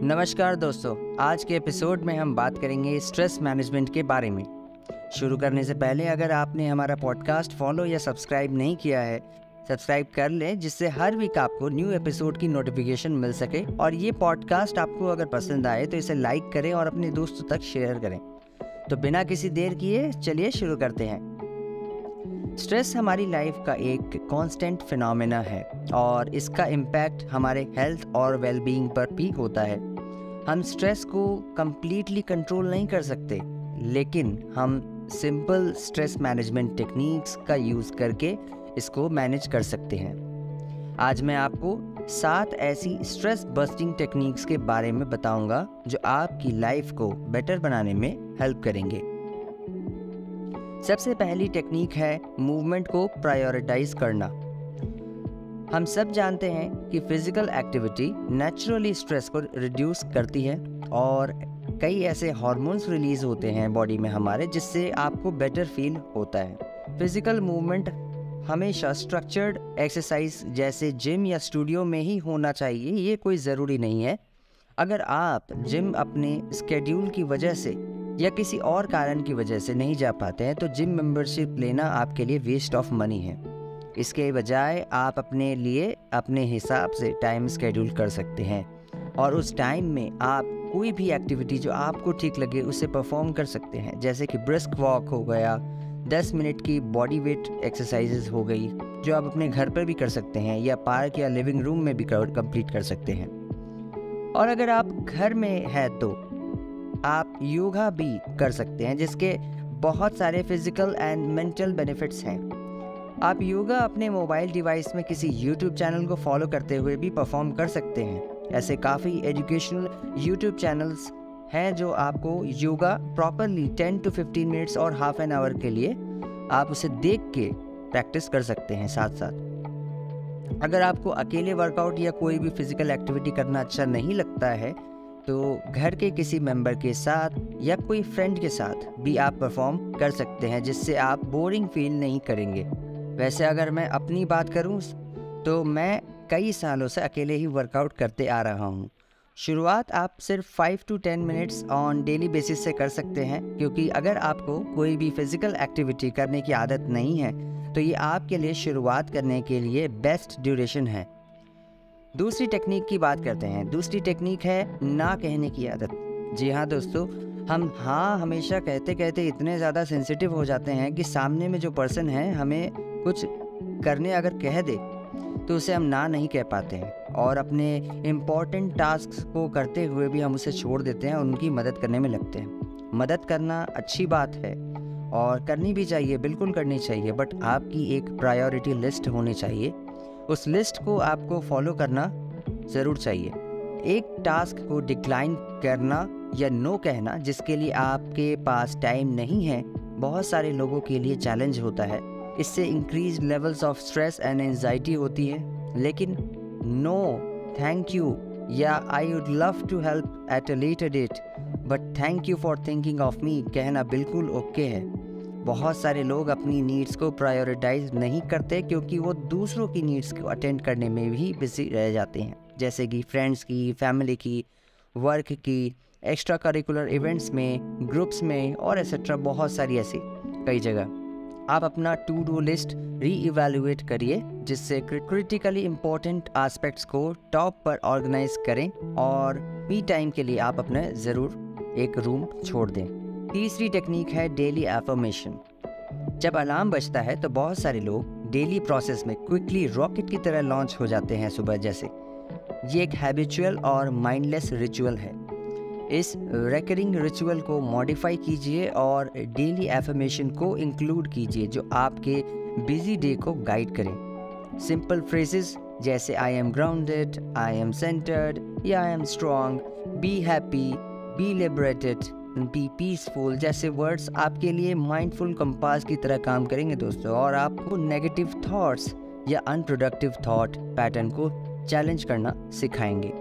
नमस्कार दोस्तों, आज के एपिसोड में हम बात करेंगे स्ट्रेस मैनेजमेंट के बारे में। शुरू करने से पहले अगर आपने हमारा पॉडकास्ट फॉलो या सब्सक्राइब नहीं किया है, सब्सक्राइब कर लें जिससे हर वीक आपको न्यू एपिसोड की नोटिफिकेशन मिल सके। और ये पॉडकास्ट आपको अगर पसंद आए तो इसे लाइक करें और अपने दोस्तों तक शेयर करें। तो बिना किसी देर किए चलिए शुरू करते हैं। स्ट्रेस हमारी लाइफ का एक कांस्टेंट फिनोमेना है और इसका इम्पैक्ट हमारे हेल्थ और वेलबीइंग पर भी होता है। हम स्ट्रेस को कम्प्लीटली कंट्रोल नहीं कर सकते, लेकिन हम सिंपल स्ट्रेस मैनेजमेंट टेक्निक्स का यूज़ करके इसको मैनेज कर सकते हैं। आज मैं आपको 7 ऐसी स्ट्रेस बस्टिंग टेक्निक्स के बारे में बताऊंगा जो आपकी लाइफ को बेटर बनाने में हेल्प करेंगे। सबसे पहली टेक्निक है मूवमेंट को प्रायोरिटाइज करना। हम सब जानते हैं कि फिजिकल एक्टिविटी नेचुरली स्ट्रेस को रिड्यूस करती है और कई ऐसे हार्मोन्स रिलीज होते हैं बॉडी में हमारे, जिससे आपको बेटर फील होता है। फिजिकल मूवमेंट हमेशा स्ट्रक्चर्ड एक्सरसाइज जैसे जिम या स्टूडियो में ही होना चाहिए, ये कोई ज़रूरी नहीं है। अगर आप जिम अपने स्केड्यूल की वजह से या किसी और कारण की वजह से नहीं जा पाते हैं तो जिम मेंबरशिप लेना आपके लिए वेस्ट ऑफ मनी है। इसके बजाय आप अपने लिए अपने हिसाब से टाइम स्केड्यूल कर सकते हैं और उस टाइम में आप कोई भी एक्टिविटी जो आपको ठीक लगे उसे परफॉर्म कर सकते हैं, जैसे कि ब्रिस्क वॉक हो गया, 10 मिनट की बॉडी वेट एक्सरसाइजेज हो गई जो आप अपने घर पर भी कर सकते हैं या पार्क या लिविंग रूम में भी कंप्लीट कर सकते हैं। और अगर आप घर में हैं तो आप योगा भी कर सकते हैं, जिसके बहुत सारे फिजिकल एंड मेंटल बेनिफिट्स हैं। आप योगा अपने मोबाइल डिवाइस में किसी यूट्यूब चैनल को फॉलो करते हुए भी परफॉर्म कर सकते हैं। ऐसे काफ़ी एजुकेशनल यूट्यूब चैनल्स हैं जो आपको योगा प्रॉपरली 10 to 15 मिनट्स और हाफ एन आवर के लिए आप उसे देख के प्रैक्टिस कर सकते हैं साथ साथ। अगर आपको अकेले वर्कआउट या कोई भी फिजिकल एक्टिविटी करना अच्छा नहीं लगता है तो घर के किसी मेंबर के साथ या कोई फ्रेंड के साथ भी आप परफॉर्म कर सकते हैं, जिससे आप बोरिंग फील नहीं करेंगे। वैसे अगर मैं अपनी बात करूं तो मैं कई सालों से अकेले ही वर्कआउट करते आ रहा हूं। शुरुआत आप सिर्फ 5 to 10 minutes on daily basis से कर सकते हैं, क्योंकि अगर आपको कोई भी फिजिकल एक्टिविटी करने की आदत नहीं है तो ये आपके लिए शुरुआत करने के लिए बेस्ट ड्यूरेशन है। दूसरी टेक्निक की बात करते हैं। दूसरी टेक्निक है ना कहने की आदत। जी हाँ दोस्तों, हम हाँ हमेशा कहते कहते इतने ज़्यादा सेंसिटिव हो जाते हैं कि सामने में जो पर्सन है हमें कुछ करने अगर कह दे तो उसे हम ना नहीं कह पाते हैं और अपने इम्पॉर्टेंट टास्क को करते हुए भी हम उसे छोड़ देते हैं और उनकी मदद करने में लगते हैं। मदद करना अच्छी बात है और करनी भी चाहिए, बिल्कुल करनी चाहिए, बट आपकी एक प्रायोरिटी लिस्ट होनी चाहिए। उस लिस्ट को आपको फॉलो करना ज़रूर चाहिए। एक टास्क को डिक्लाइन करना या नो कहना जिसके लिए आपके पास टाइम नहीं है, बहुत सारे लोगों के लिए चैलेंज होता है। इससे increase levels of stress and anxiety होती है। लेकिन नो, थैंक यू या I would love to help at a later date but thank you for thinking of me कहना बिल्कुल ओके है। बहुत सारे लोग अपनी नीड्स को प्रायोरिटाइज नहीं करते क्योंकि वो दूसरों की नीड्स को अटेंड करने में भी बिजी रह जाते हैं, जैसे कि फ्रेंड्स की, फैमिली की, वर्क की, एक्स्ट्रा करिकुलर इवेंट्स में, ग्रुप्स में और एक्सेट्रा, बहुत सारी ऐसी कई जगह। आप अपना टू डू लिस्ट री-इवैल्यूएट करिए, जिससे क्रिटिकली इम्पोर्टेंट एस्पेक्ट्स को टॉप पर ऑर्गेनाइज करें और मी टाइम के लिए आप अपने ज़रूर एक रूम छोड़ दें। तीसरी टेक्निक है डेली एफर्मेशन। जब अलार्म बजता है तो बहुत सारे लोग डेली प्रोसेस में क्विकली रॉकेट की तरह लॉन्च हो जाते हैं सुबह जैसे। ये एक हैबिचुअल और माइंडलेस रिचुअल है। इस रेकरिंग रिचुअल को मॉडिफाई कीजिए और डेली एफर्मेशन को इंक्लूड कीजिए जो आपके बिजी डे को गाइड करें। सिंपल फ्रेजेस जैसे I am grounded, I am centred या I am strong, be happy, be liberated, be peaceful जैसे वर्ड्स आपके लिए माइंडफुल कंपास की तरह काम करेंगे दोस्तों, और आपको नेगेटिव थॉट्स या अनप्रोडक्टिव थॉट पैटर्न को चैलेंज करना सिखाएंगे।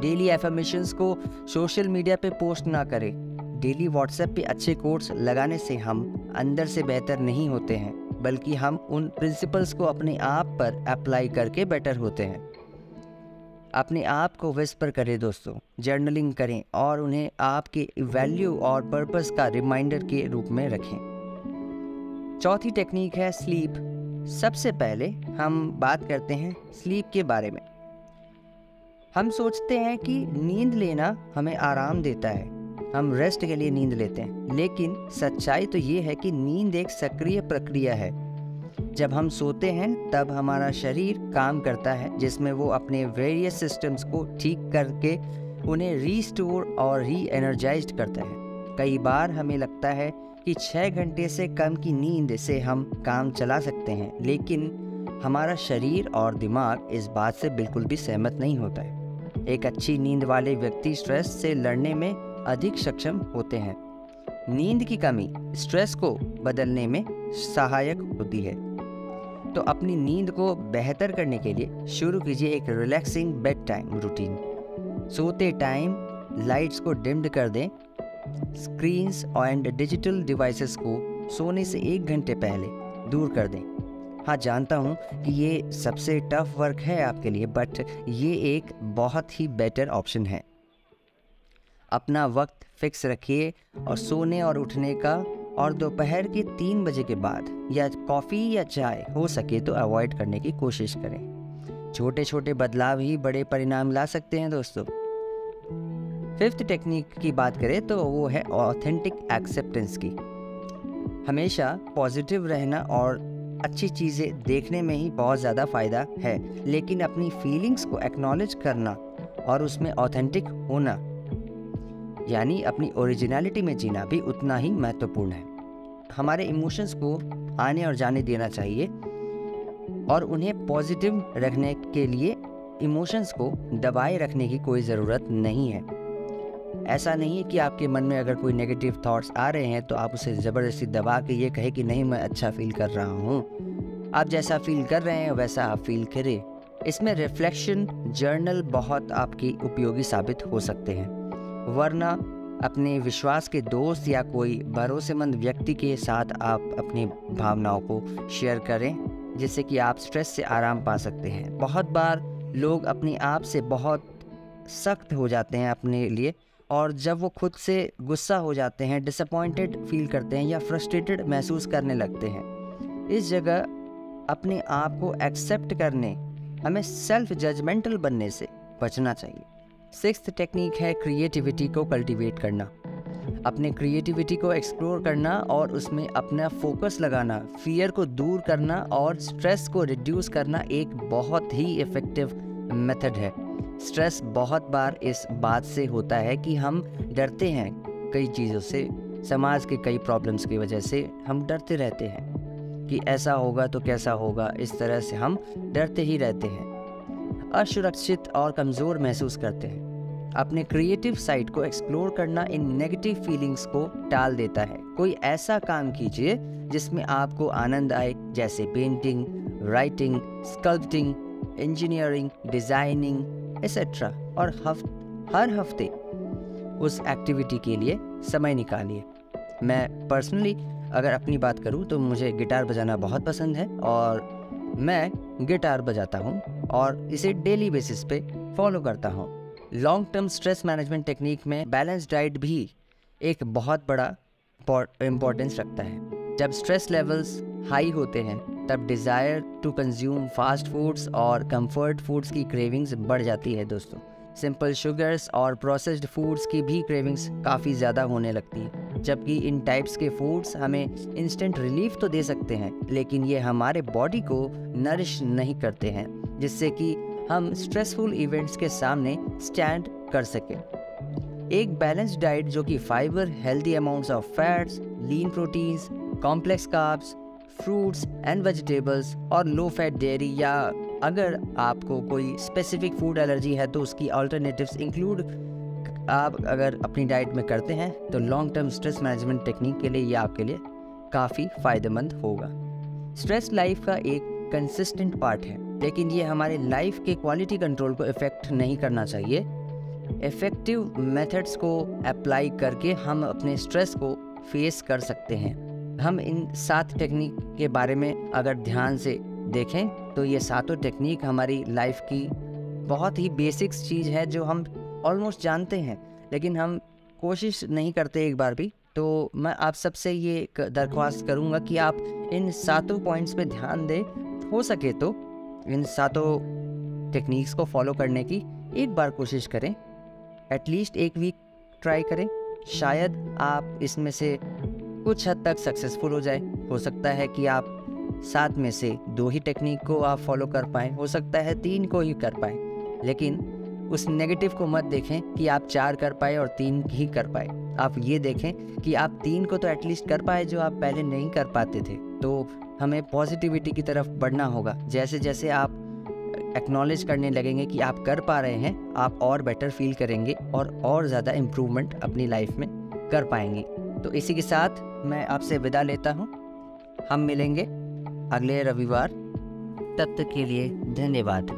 डेली एफर्मेशंस को सोशल मीडिया पे पोस्ट ना करें। डेली व्हाट्सएप पे अच्छे कोट्स लगाने से हम अंदर से बेहतर नहीं होते हैं, बल्कि हम उन प्रिंसिपल्स को अपने आप पर अप्लाई करके बेटर होते हैं। अपने आप को विस्पर करें दोस्तों, जर्नलिंग करें और उन्हें आपके वैल्यू और पर्पस का रिमाइंडर के रूप में रखें। चौथी टेक्निक है स्लीप। सबसे पहले हम बात करते हैं स्लीप के बारे में। हम सोचते हैं कि नींद लेना हमें आराम देता है, हम रेस्ट के लिए नींद लेते हैं, लेकिन सच्चाई तो ये है कि नींद एक सक्रिय प्रक्रिया है। जब हम सोते हैं तब हमारा शरीर काम करता है, जिसमें वो अपने वेरियस सिस्टम्स को ठीक करके उन्हें रीस्टोर और री एनर्जाइज्ड करता है। कई बार हमें लगता है कि 6 घंटे से कम की नींद से हम काम चला सकते हैं, लेकिन हमारा शरीर और दिमाग इस बात से बिल्कुल भी सहमत नहीं होता है। एक अच्छी नींद वाले व्यक्ति स्ट्रेस से लड़ने में अधिक सक्षम होते हैं। नींद की कमी स्ट्रेस को बदलने में सहायक होती है। तो अपनी नींद को बेहतर करने के लिए शुरू कीजिए एक रिलैक्सिंग बेड टाइम रूटीन। सोते टाइम लाइट्स को डिम्ड कर दें। स्क्रीन्स एंड डिजिटल डिवाइसेस को सोने से 1 घंटे पहले दूर कर दें। हाँ, जानता हूँ कि ये सबसे टफ वर्क है आपके लिए, बट ये एक बहुत ही बेटर ऑप्शन है। अपना वक्त फिक्स रखिए और सोने और उठने का, और दोपहर के 3 बजे के बाद या कॉफ़ी या चाय हो सके तो अवॉइड करने की कोशिश करें। छोटे छोटे बदलाव ही बड़े परिणाम ला सकते हैं दोस्तों। 5th टेक्निक की बात करें तो वो है ऑथेंटिक एक्सेप्टेंस की। हमेशा पॉजिटिव रहना और अच्छी चीज़ें देखने में ही बहुत ज़्यादा फ़ायदा है, लेकिन अपनी फीलिंग्स को एक्नॉलेज करना और उसमें ऑथेंटिक होना, यानी अपनी ओरिजिनलिटी में जीना भी उतना ही महत्वपूर्ण है। हमारे इमोशंस को आने और जाने देना चाहिए और उन्हें पॉजिटिव रखने के लिए इमोशंस को दबाए रखने की कोई ज़रूरत नहीं है। ऐसा नहीं है कि आपके मन में अगर कोई नेगेटिव थॉट्स आ रहे हैं तो आप उसे ज़बरदस्ती दबा के ये कहे कि नहीं मैं अच्छा फील कर रहा हूँ। आप जैसा फील कर रहे हैं वैसा आप फील करें। इसमें रिफ्लेक्शन जर्नल बहुत आपकी उपयोगी साबित हो सकते हैं, वरना अपने विश्वास के दोस्त या कोई भरोसेमंद व्यक्ति के साथ आप अपनी भावनाओं को शेयर करें, जिससे कि आप स्ट्रेस से आराम पा सकते हैं। बहुत बार लोग अपने आप से बहुत सख्त हो जाते हैं अपने लिए, और जब वो खुद से गुस्सा हो जाते हैं, डिसअपॉइंटेड फील करते हैं या फ्रस्ट्रेटेड महसूस करने लगते हैं। इस जगह अपने आप को एक्सेप्ट करने, हमें सेल्फ जजमेंटल बनने से बचना चाहिए। 6th टेक्निक है क्रिएटिविटी को कल्टीवेट करना। अपने क्रिएटिविटी को एक्सप्लोर करना और उसमें अपना फोकस लगाना, फियर को दूर करना और स्ट्रेस को रिड्यूस करना एक बहुत ही इफ़ेक्टिव मेथड है। स्ट्रेस बहुत बार इस बात से होता है कि हम डरते हैं कई चीज़ों से, समाज के कई प्रॉब्लम्स की वजह से हम डरते रहते हैं कि ऐसा होगा तो कैसा होगा, इस तरह से हम डरते ही रहते हैं, असुरक्षित और कमज़ोर महसूस करते हैं। अपने क्रिएटिव साइड को एक्सप्लोर करना इन नेगेटिव फीलिंग्स को टाल देता है। कोई ऐसा काम कीजिए जिसमें आपको आनंद आए, जैसे painting, writing, sculpting, engineering, designing etcetera, और हर हफ्ते उस एक्टिविटी के लिए समय निकालिए। मैं पर्सनली अगर अपनी बात करूं तो मुझे गिटार बजाना बहुत पसंद है और मैं गिटार बजाता हूं और इसे डेली बेसिस पे फॉलो करता हूं। Long term stress management technique में बैलेंस डाइट भी एक बहुत बड़ा इम्पोर्टेंस रखता है। जब स्ट्रेस लेवल्स हाई होते हैं तब desire to consume fast foods और कंफर्ट फूड्स की क्रेविंग्स बढ़ जाती है दोस्तों। सिंपल शुगर्स और प्रोसेस्ड फूड्स की भी क्रेविंग्स काफ़ी ज़्यादा होने लगती है। जबकि इन टाइप्स के फूड्स हमें इंस्टेंट रिलीफ तो दे सकते हैं, लेकिन ये हमारे बॉडी को नरिश नहीं करते हैं, जिससे कि हम स्ट्रेसफुल इवेंट्स के सामने स्टैंड कर सकें। एक बैलेंस्ड डाइट जो कि fibre, healthy amounts of fats, lean proteins, complex carbs, fruits and vegetables और लो फैट डेयरी, या अगर आपको कोई स्पेसिफिक फूड एलर्जी है तो उसकी अल्टरनेटिव्स इंक्लूड आप अगर अपनी डाइट में करते हैं तो long term stress management technique के लिए ये आपके लिए काफ़ी फ़ायदेमंद होगा। स्ट्रेस लाइफ का एक कंसिस्टेंट पार्ट है, लेकिन ये हमारे लाइफ के क्वालिटी कंट्रोल को इफ़ेक्ट नहीं करना चाहिए। इफ़ेक्टिव मेथड्स को अप्लाई करके हम अपने स्ट्रेस को फेस कर सकते हैं। हम इन 7 टेक्निक के बारे में अगर ध्यान से देखें तो ये 7 टेक्निक हमारी लाइफ की बहुत ही बेसिक्स चीज़ है जो हम ऑलमोस्ट जानते हैं, लेकिन हम कोशिश नहीं करते एक बार भी। तो मैं आप सबसे ये एक दरख्वास्त करूँगा कि आप इन 7 पॉइंट्स पे ध्यान दें। हो सके तो इन 7 टेक्निक्स को फॉलो करने की एक बार कोशिश करें, एटलीस्ट एक वीक ट्राई करें। शायद आप इसमें से कुछ हद तक सक्सेसफुल हो जाए। हो सकता है कि आप 7 में से 2 ही टेक्निक को आप फॉलो कर पाएँ, हो सकता है 3 को ही कर पाएँ, लेकिन उस नेगेटिव को मत देखें कि आप 4 कर पाए और 3 ही कर पाए। आप ये देखें कि आप 3 को तो एटलीस्ट कर पाए जो आप पहले नहीं कर पाते थे। तो हमें पॉजिटिविटी की तरफ बढ़ना होगा। जैसे जैसे आप एक्नॉलेज करने लगेंगे कि आप कर पा रहे हैं, आप और बेटर फील करेंगे और ज़्यादा इम्प्रूवमेंट अपनी लाइफ में कर पाएंगे। तो इसी के साथ मैं आपसे विदा लेता हूँ। हम मिलेंगे अगले रविवार। तब तक के लिए धन्यवाद।